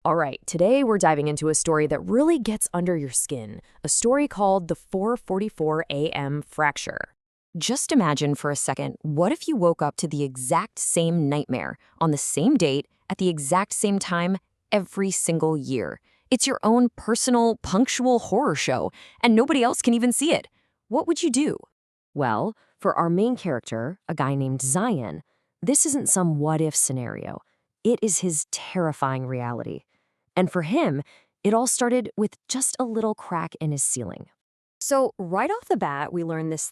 All right, today we're diving into a story that really gets under your skin, a story called The 4:44 a.m. Fracture. Just imagine for a second, what if you woke up to the exact same nightmare on the same date at the exact same time every single year? It's your own personal, punctual horror show, and nobody else can even see it. What would you do? Well, for our main character, a guy named Zion, this isn't some what-if scenario. It is his terrifying reality. And for him, it all started with just a little crack in his ceiling. So right off the bat, we learn this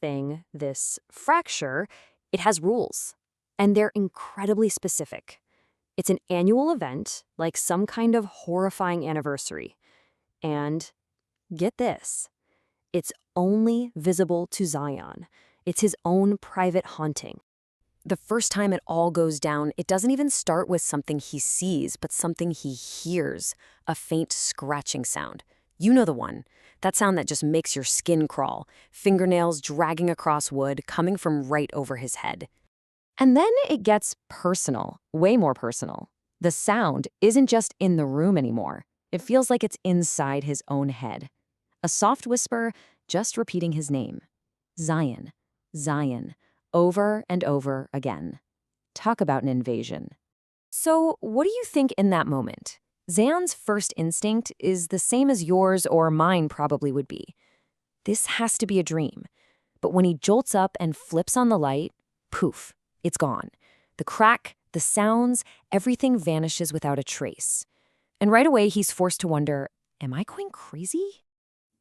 fracture, it has rules. And they're incredibly specific. It's an annual event, like some kind of horrifying anniversary. And get this, it's only visible to Zion. It's his own private haunting. The first time it all goes down, it doesn't even start with something he sees, but something he hears, a faint scratching sound. You know the one. That sound that just makes your skin crawl, fingernails dragging across wood, coming from right over his head. And then it gets personal, way more personal. The sound isn't just in the room anymore. It feels like it's inside his own head. A soft whisper just repeating his name. Zion, Zion. Over and over again. Talk about an invasion. So, what do you think in that moment? Zion's first instinct is the same as yours or mine probably would be. This has to be a dream. But when he jolts up and flips on the light, poof, it's gone. The crack, the sounds, everything vanishes without a trace. And right away, he's forced to wonder, am I going crazy?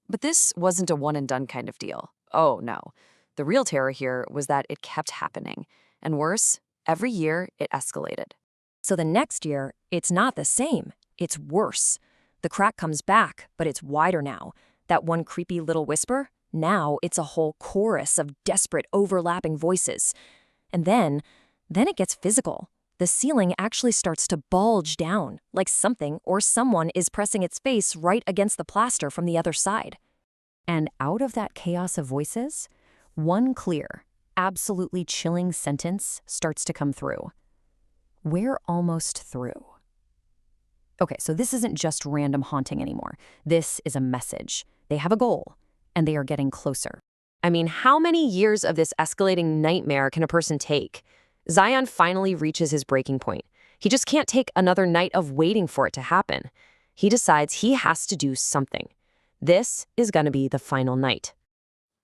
But this wasn't a one-and-done kind of deal. Oh, no. The real terror here was that it kept happening. And worse, every year it escalated. So the next year, it's not the same. It's worse. The crack comes back, but it's wider now. That one creepy little whisper, now it's a whole chorus of desperate overlapping voices. And then it gets physical. The ceiling actually starts to bulge down, like something or someone is pressing its face right against the plaster from the other side. And out of that chaos of voices, one clear, absolutely chilling sentence starts to come through. We're almost through. Okay, so this isn't just random haunting anymore. This is a message. They have a goal, and they are getting closer. I mean, how many years of this escalating nightmare can a person take? Zion finally reaches his breaking point. He just can't take another night of waiting for it to happen. He decides he has to do something. This is going to be the final night.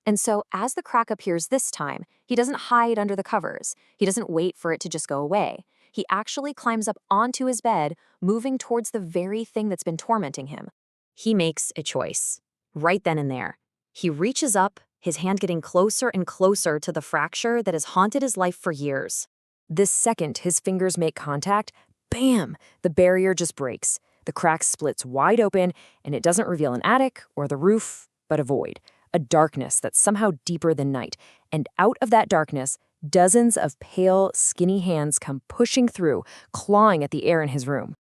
And so as the crack appears this time, he doesn't hide under the covers. He doesn't wait for it to just go away. He actually climbs up onto his bed, moving towards the very thing that's been tormenting him. He makes a choice. Right then and there. He reaches up, his hand getting closer and closer to the fracture that has haunted his life for years. This second his fingers make contact, bam! The barrier just breaks. The crack splits wide open, and it doesn't reveal an attic or the roof, but a void. A darkness that's somehow deeper than night. And out of that darkness, dozens of pale, skinny hands come pushing through, clawing at the air in his room.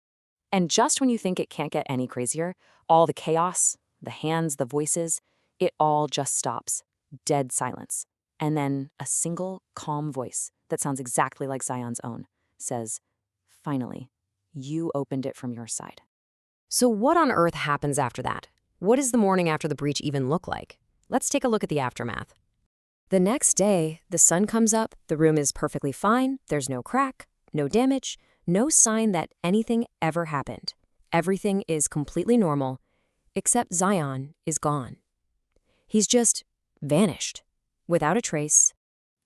And just when you think it can't get any crazier, all the chaos, the hands, the voices, it all just stops. Dead silence. And then a single, calm voice that sounds exactly like Zion's own says, "Finally, you opened it from your side." So what on earth happens after that? What does the morning after the breach even look like? Let's take a look at the aftermath. The next day, the sun comes up, the room is perfectly fine, there's no crack, no damage, no sign that anything ever happened. Everything is completely normal, except Zion is gone. He's just vanished, without a trace.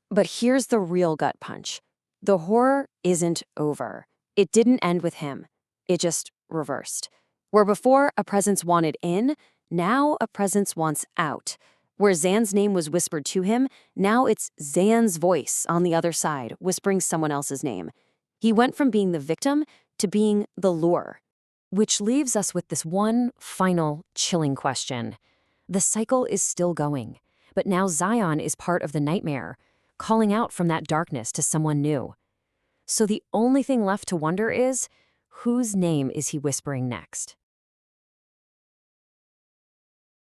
But here's the real gut punch. The horror isn't over. It didn't end with him. It just reversed. Where before a presence wanted in, now a presence wants out. Where Zan's name was whispered to him, now it's Zan's voice on the other side, whispering someone else's name. He went from being the victim to being the lure. Which leaves us with this one final chilling question. The cycle is still going, but now Zion is part of the nightmare, calling out from that darkness to someone new. So the only thing left to wonder is, whose name is he whispering next?